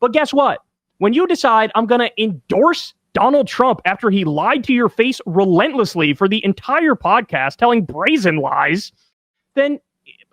But guess what? When you decide I'm going to endorse Donald Trump after he lied to your face relentlessly for the entire podcast, telling brazen lies, then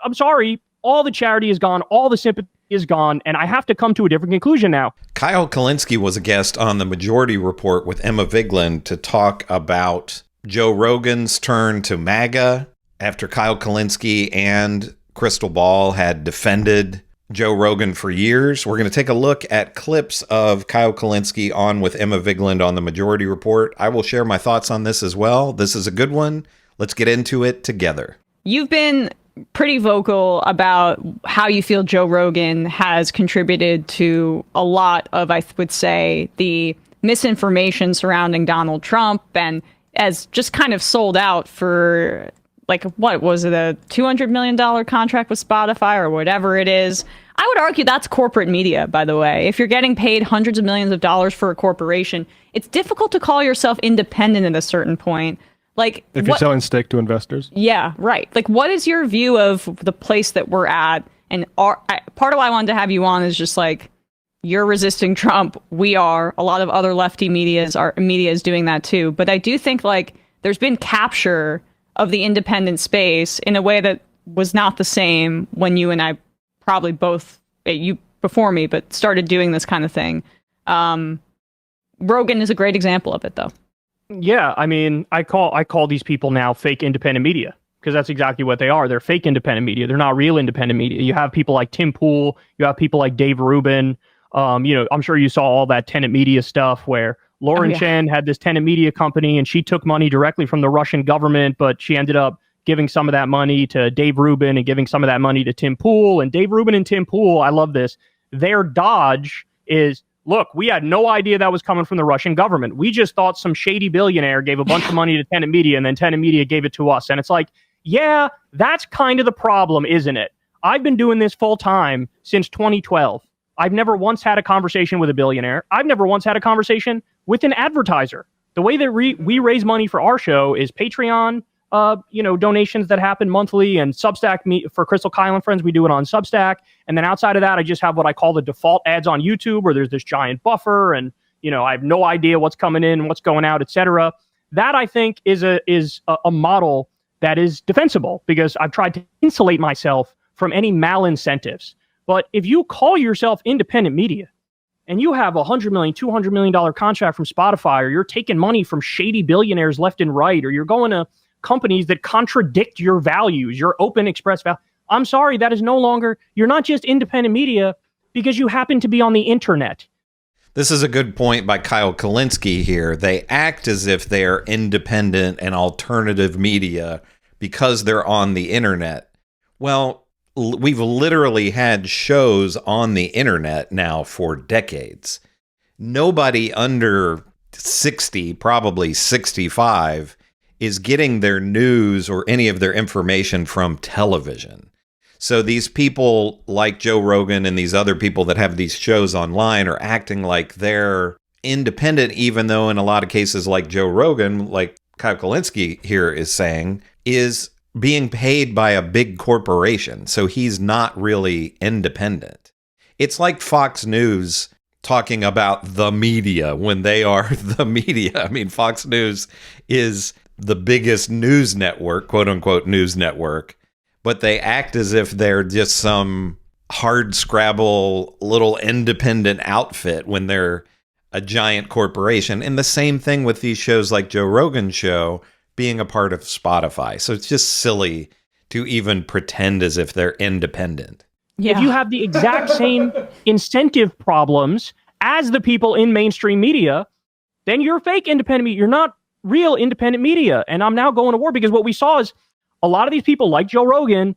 I'm sorry, all the charity is gone, all the sympathy is gone, and I have to come to a different conclusion now. Kyle Kulinski was a guest on the Majority Report with Emma Vigeland to talk about Joe Rogan's turn to MAGA after Kyle Kulinski and Crystal Ball had defended Joe Rogan for years. We're going to take a look at clips of Kyle Kulinski on with Emma Vigeland on the Majority Report. I will share my thoughts on this as well. This is a good one. Let's get into it together. You've been pretty vocal about how you feel Joe Rogan has contributed to a lot of, I would say, the misinformation surrounding Donald Trump, and as just kind of sold out for, like, what was it, a $200 million contract with Spotify or whatever it is. I would argue that's corporate media, by the way. If you're getting paid hundreds of millions of dollars for a corporation, it's difficult to call yourself independent at a certain point. Like, if you're selling steak to investors. Yeah, right. Like, what is your view of the place that we're at? And part of why I wanted to have you on is just like, you're resisting Trump. We are. A lot of other lefty media is doing that too. But I do think, like, there's been capture of the independent space in a way that was not the same when you and I probably both, you before me, but started doing this kind of thing. Rogan is a great example of it, though. Yeah, I mean, I call these people now fake independent media, because that's exactly what they are. They're fake independent media. They're not real independent media. You have people like Tim Pool. You have people like Dave Rubin. I'm sure you saw all that Tenet Media stuff where Lauren Chen had this Tenet Media company, and she took money directly from the Russian government, but she ended up giving some of that money to Dave Rubin and giving some of that money to Tim Pool. And Dave Rubin and Tim Pool, I love this, their dodge is, look, we had no idea that was coming from the Russian government. We just thought some shady billionaire gave a bunch of money to Tenet Media, and then Tenet Media gave it to us. And it's like, yeah, that's kind of the problem, isn't it? I've been doing this full time since 2012. I've never once had a conversation with a billionaire. I've never once had a conversation with an advertiser. The way that we raise money for our show is Patreon, donations that happen monthly, and Substack. For Crystal, Kyle, and Friends, we do it on Substack. And then outside of that, I just have what I call the default ads on YouTube, where there's this giant buffer, and I have no idea what's coming in, what's going out, etc. That, I think, is a model that is defensible, because I've tried to insulate myself from any malincentives. But if you call yourself independent media and you have $100 million, $200 million contract from Spotify, or you're taking money from shady billionaires left and right, or you're going to companies that contradict your values, your open express value, I'm sorry, that is no longer, you're not just independent media because you happen to be on the internet. This is a good point by Kyle Kulinski here. They act as if they're independent and alternative media because they're on the internet. Well, we've literally had shows on the internet now for decades. Nobody under 60, probably 65, is getting their news or any of their information from television. So these people like Joe Rogan and these other people that have these shows online are acting like they're independent, even though in a lot of cases, like Joe Rogan, like Kyle Kulinski here is saying, is being paid by a big corporation. So he's not really independent. It's like Fox News talking about the media when they are the media. I mean, Fox News is the biggest news network, quote unquote news network, but they act as if they're just some hard scrabble little independent outfit when they're a giant corporation. And the same thing with these shows like Joe Rogan's show being a part of Spotify. So it's just silly to even pretend as if they're independent. Yeah. If you have the exact same incentive problems as the people in mainstream media, then you're fake independent media. You're not real independent media. And I'm now going to war, because what we saw is a lot of these people like Joe Rogan,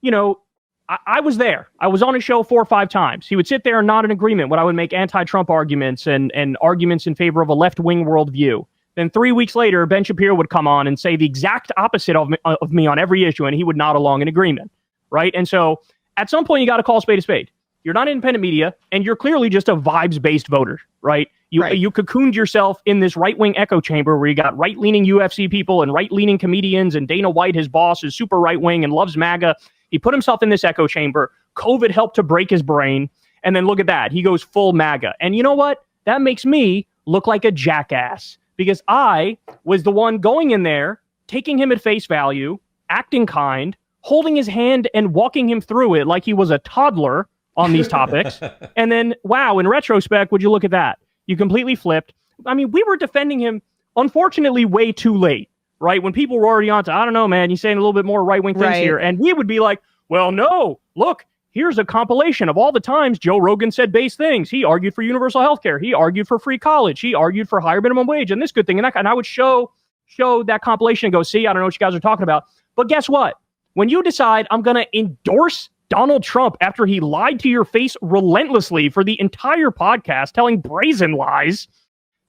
I was there. I was on his show 4 or 5 times. He would sit there and nod in agreement when I would make anti-Trump arguments and arguments in favor of a left-wing worldview. Then 3 weeks later, Ben Shapiro would come on and say the exact opposite of me on every issue, and he would nod along in agreement, right? And so at some point, you got to call a spade a spade. You're not independent media, and you're clearly just a vibes-based voter, right? You cocooned yourself in this right-wing echo chamber where you got right-leaning UFC people and right-leaning comedians, and Dana White, his boss, is super right-wing and loves MAGA. He put himself in this echo chamber. COVID helped to break his brain. And then look at that. He goes full MAGA. And you know what? That makes me look like a jackass because I was the one going in there, taking him at face value, acting kind, holding his hand and walking him through it like he was a toddler on these topics. And then, wow, in retrospect, would you look at that? You completely flipped. I mean, we were defending him, unfortunately, way too late, right? When people were already on to, I don't know, man, you're saying a little bit more right-wing things here. And we would be like, well, no, look, here's a compilation of all the times Joe Rogan said base things. He argued for universal health care. He argued for free college. He argued for higher minimum wage and this good thing. And I would show that compilation and go, see, I don't know what you guys are talking about. But guess what? When you decide I'm going to endorse Donald Trump after he lied to your face relentlessly for the entire podcast, telling brazen lies,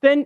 then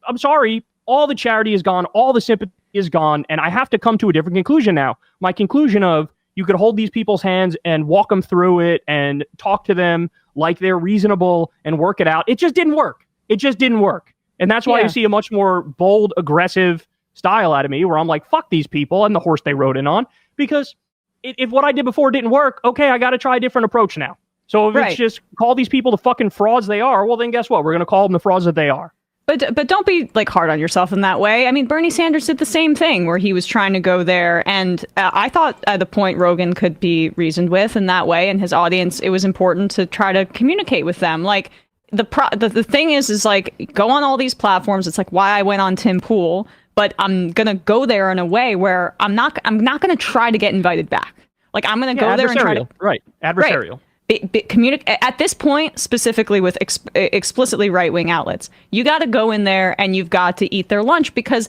I'm sorry, all the charity is gone, all the sympathy is gone, and I have to come to a different conclusion now. My conclusion of you could hold these people's hands and walk them through it and talk to them like they're reasonable and work it out. It just didn't work. It just didn't work. And that's why you see a much more bold, aggressive style out of me where I'm like, fuck these people and the horse they rode in on. Because if what I did before didn't work, okay, I got to try a different approach now. So if it's just call these people the fucking frauds they are, well, then guess what? We're going to call them the frauds that they are. But don't be like hard on yourself in that way. I mean, Bernie Sanders did the same thing where he was trying to go there. And I thought at the point Rogan could be reasoned with in that way. And his audience, it was important to try to communicate with them. Like the thing is like go on all these platforms. It's like why I went on Tim Pool. But I'm going to go there in a way where I'm not going to try to get invited back. Like I'm going to go there and try to adversarial. Communicate at this point, specifically with explicitly right-wing outlets. You got to go in there and you've got to eat their lunch because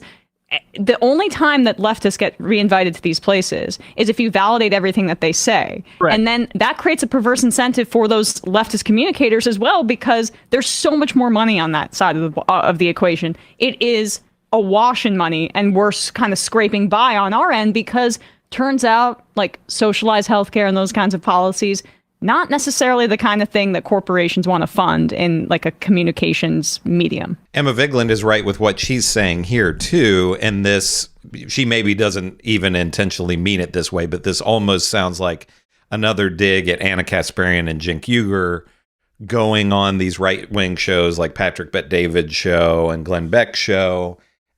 the only time that leftists get reinvited to these places is if you validate everything that they say. Right. And then that creates a perverse incentive for those leftist communicators as well because there's so much more money on that side of the equation. It is awash in money, and we're kind of scraping by on our end because turns out like socialized healthcare and those kinds of policies, not necessarily the kind of thing that corporations want to fund in like a communications medium. Emma Vigeland is right with what she's saying here too. And this, she maybe doesn't even intentionally mean it this way, but this almost sounds like another dig at Anna Kasparian and Cenk Uygur going on these right-wing shows like Patrick Bet-David's show and Glenn Beck's show,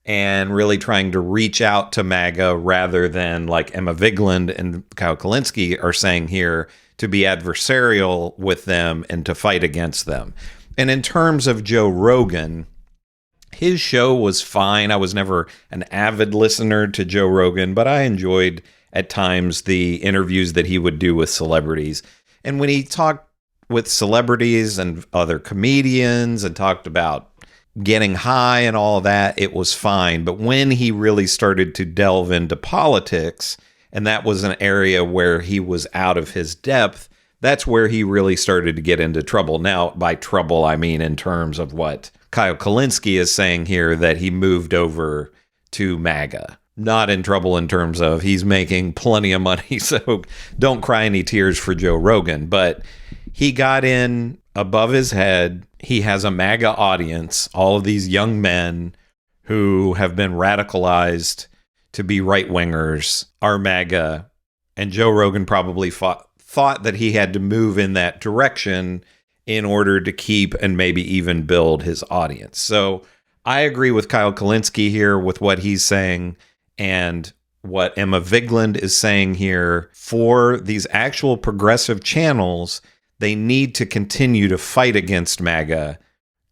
and really trying to reach out to MAGA rather than like Emma Vigeland and Kyle Kulinski are saying here to be adversarial with them and to fight against them. And in terms of Joe Rogan, his show was fine. I was never an avid listener to Joe Rogan, but I enjoyed at times the interviews that he would do with celebrities. And when he talked with celebrities and other comedians and talked about getting high and all that, it was fine. But when he really started to delve into politics, and that was an area where he was out of his depth, that's where he really started to get into trouble. Now, by trouble, I mean in terms of what Kyle Kulinski is saying here, that he moved over to MAGA. Not in trouble in terms of he's making plenty of money, so don't cry any tears for Joe Rogan. But he got in above his head. He has a MAGA audience, all of these young men who have been radicalized to be right-wingers are MAGA. And Joe Rogan probably thought that he had to move in that direction in order to keep and maybe even build his audience. So I agree with Kyle Kulinski here with what he's saying and what Emma Vigeland is saying here. For these actual progressive channels, they need to continue to fight against MAGA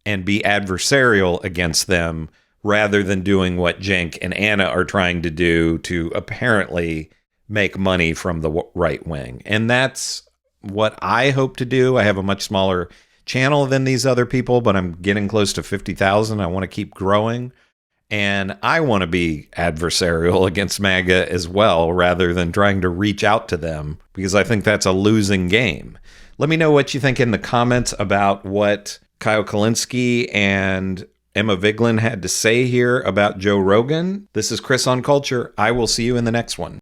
and be adversarial against them rather than doing what Cenk and Anna are trying to do to apparently make money from the right wing. And that's what I hope to do. I have a much smaller channel than these other people, but I'm getting close to 50,000. I want to keep growing. And I want to be adversarial against MAGA as well, rather than trying to reach out to them, because I think that's a losing game. Let me know what you think in the comments about what Kyle Kulinski and Emma Vigeland had to say here about Joe Rogan. This is Chris on Culture. I will see you in the next one.